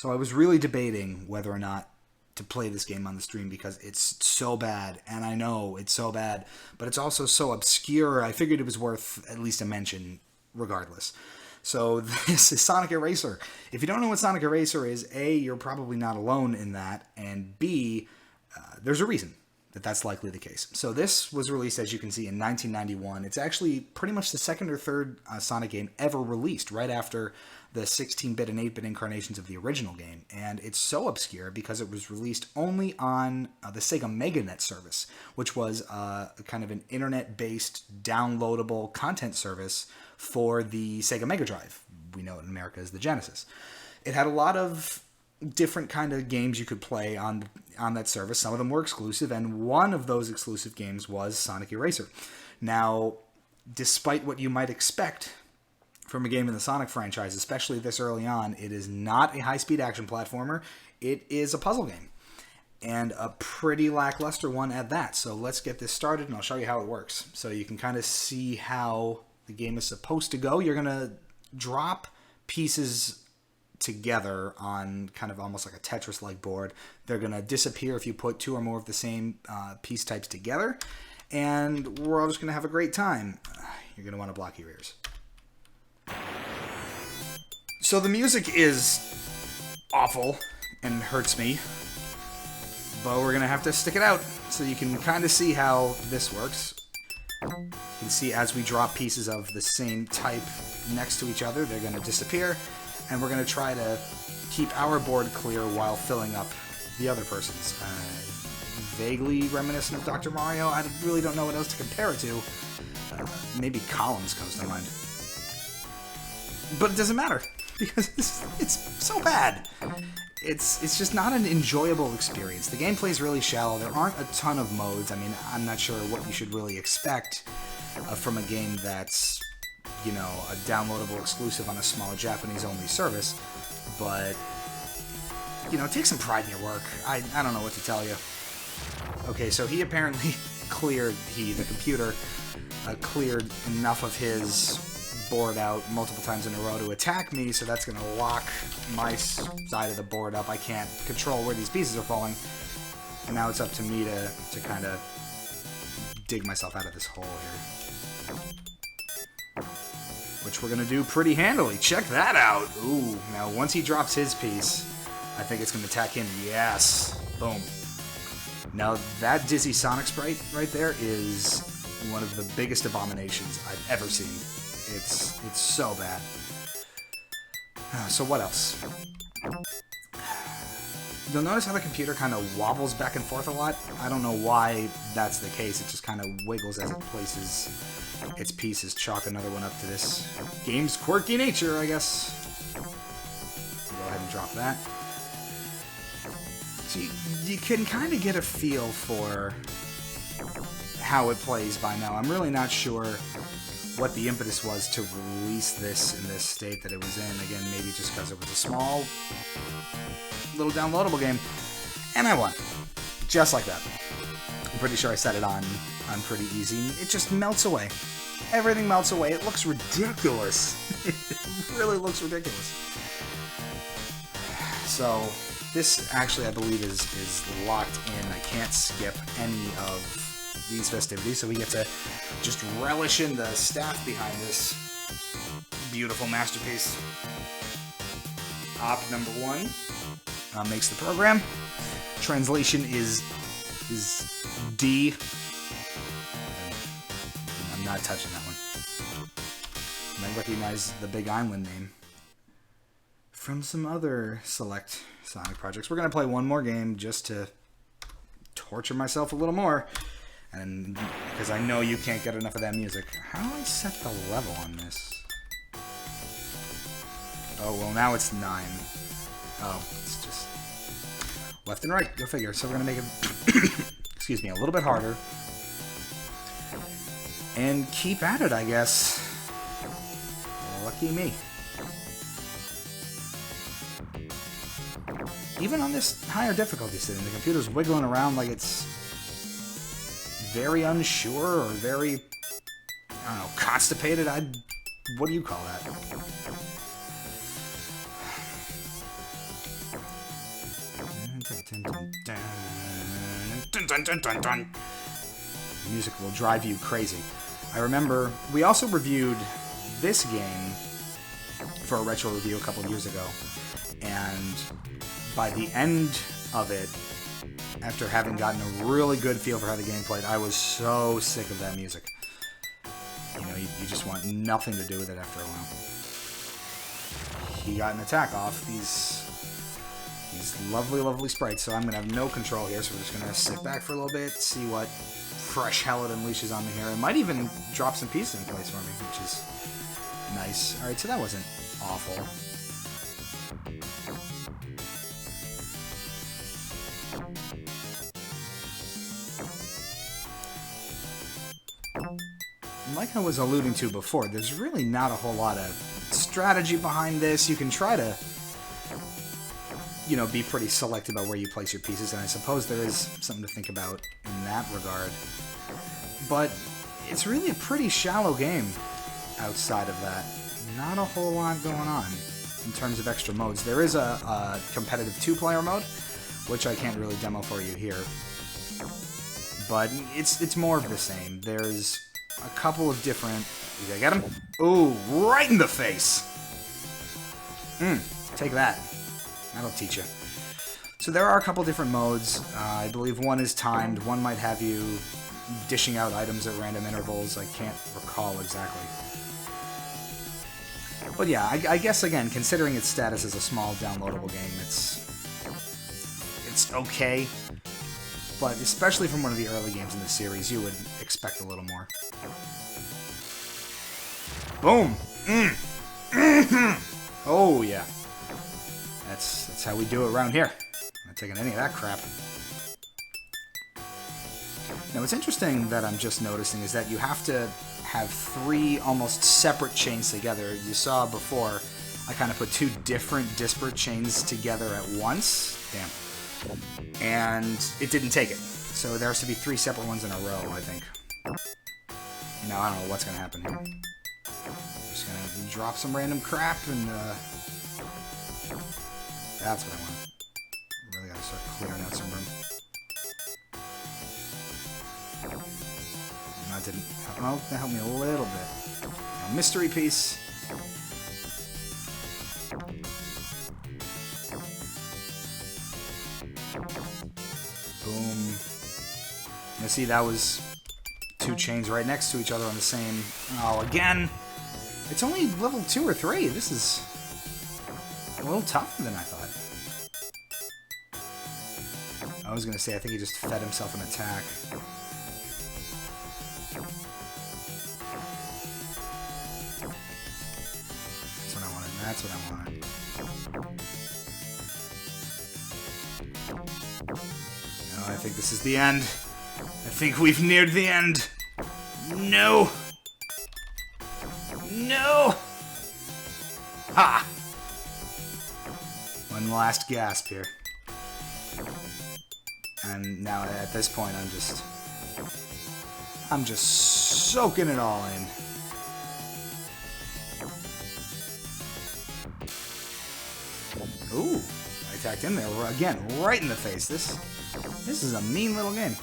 So I was really debating whether or not to play this game on the stream because it's so bad, and I know it's so bad, but it's also so obscure. I figured it was worth at least a mention regardless. So this is Sonic Eraser. If you don't know what Sonic Eraser is, A, you're probably not alone in that, and B, there's a reason that that's likely the case. So this was released, as you can see, in 1991. It's actually pretty much the second or third Sonic game ever released, right after the 16-bit and 8-bit incarnations of the original game. And it's so obscure because it was released only on the Sega MegaNet service, which was kind of an internet-based downloadable content service for the Sega Mega Drive. We know it in America as the Genesis. It had a lot of different kind of games you could play on that service. Some of them were exclusive, and one of those exclusive games was Sonic Eraser. Now, despite what you might expect from a game in the Sonic franchise, especially this early on, it is not a high-speed action platformer. It is a puzzle game, and a pretty lackluster one at that. So let's get this started, and I'll show you how it works. So you can kind of see how the game is supposed to go. You're going to drop pieces together on kind of almost like a Tetris-like board. They're going to disappear if you put two or more of the same piece types together, and we're all just going to have a great time. You're going to want to block your ears. So the music is awful and hurts me, but we're going to have to stick it out so you can kind of see how this works. You can see as we drop pieces of the same type next to each other, they're going to disappear, and we're going to try to keep our board clear while filling up the other person's. Vaguely reminiscent of Dr. Mario. I really don't know what else to compare it to. Maybe Columns comes to mind. But it doesn't matter, because it's so bad. It's just not an enjoyable experience. The gameplay is really shallow. There aren't a ton of modes. I mean, I'm not sure what you should really expect from a game that's, you know, a downloadable exclusive on a small Japanese-only service. But, you know, take some pride in your work. I don't know what to tell you. Okay, so he apparently cleared, the computer, cleared enough of his board out multiple times in a row to attack me, so that's going to lock my side of the board up. I can't control where these pieces are falling, and now it's up to me to kind of dig myself out of this hole here, which we're going to do pretty handily. Check that out. Ooh, now once he drops his piece, I think it's going to attack him. Yes. Boom. Now that Dizzy Sonic sprite right there is one of the biggest abominations I've ever seen. It's so bad. So what else? You'll notice how the computer kind of wobbles back and forth a lot. I don't know why that's the case. It just kind of wiggles as it places its pieces. Chalk another one up to this game's quirky nature, I guess. Go ahead and drop that. So you can kind of get a feel for how it plays by now. I'm really not sure what the impetus was to release this in this state that it was in. Again, maybe just because it was a small, little downloadable game. And I won. Just like that. I'm pretty sure I set it on pretty easy. It just melts away. Everything melts away. It looks ridiculous. It really looks ridiculous. So, this actually, I believe, is locked in. I can't skip any of these festivities, so we get to just relish in the staff behind this beautiful masterpiece. Op number 1 makes the program. Translation is D. I'm not touching that one. And I recognize the Big Island name from some other select Sonic projects. We're going to play one more game just to torture myself a little more. And because I know you can't get enough of that music. How do I set the level on this? Oh, well, now it's 9. Oh, it's just left and right. Go figure. So we're going to make it, excuse me, a little bit harder. And keep at it, I guess. Lucky me. Even on this higher difficulty setting, the computer's wiggling around like it's very unsure or very, I don't know, constipated. What do you call that? The music will drive you crazy. I remember we also reviewed this game for a retro review a couple of years ago, and by the end of it, after having gotten a really good feel for how the game played, I was so sick of that music. You know, you just want nothing to do with it after a while. He got an attack off these lovely, lovely sprites, so I'm going to have no control here, so we're just going to sit back for a little bit, see what fresh hell it unleashes on me here. It might even drop some pieces in place for me, which is nice. Alright, so that wasn't awful. Like I was alluding to before, there's really not a whole lot of strategy behind this. You can try to, you know, be pretty selective about where you place your pieces, and I suppose there is something to think about in that regard. But it's really a pretty shallow game outside of that. Not a whole lot going on in terms of extra modes. There is a competitive two-player mode, which I can't really demo for you here. But it's more of the same. There's a couple of different... Did I get him? Ooh, right in the face! Take that. That'll teach you. So there are a couple different modes. I believe one is timed. One might have you dishing out items at random intervals. I can't recall exactly. But yeah, I guess, again, considering its status as a small downloadable game, it's okay. But especially from one of the early games in the series, you would expect a little more. Boom! Oh, yeah. That's how we do it around here. I'm not taking any of that crap. Now, what's interesting that I'm just noticing is that you have to have three almost separate chains together. You saw before, I kind of put two different disparate chains together at once. Damn. And it didn't take it. So there has to be three separate ones in a row, I think. Now, I don't know what's going to happen here. I'm just going to drop some random crap and, that's what I want. Really got to start clearing out some room. And that didn't help. Oh, that helped me a little bit. Now, mystery piece. Boom. You see, that was two chains right next to each other on the same... Oh, again! It's only level 2 or 3. This is a little tougher than I thought. I was going to say, I think he just fed himself an attack. That's what I wanted. That's what I wanted. No, I think this is the end. I think we've neared the end. No! No! Ha! One last gasp here. And now at this point I'm just soaking it all in. Ooh, I attacked him there again, right in the face. This is a mean little game.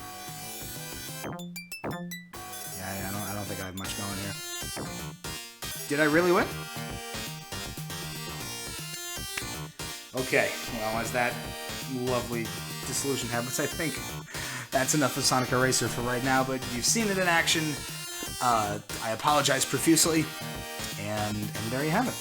Yeah, I don't think I have much going here. Did I really win? Okay, well, as that lovely dissolution happens, I think that's enough of Sonic Eraser for right now, but you've seen it in action. I apologize profusely, and there you have it.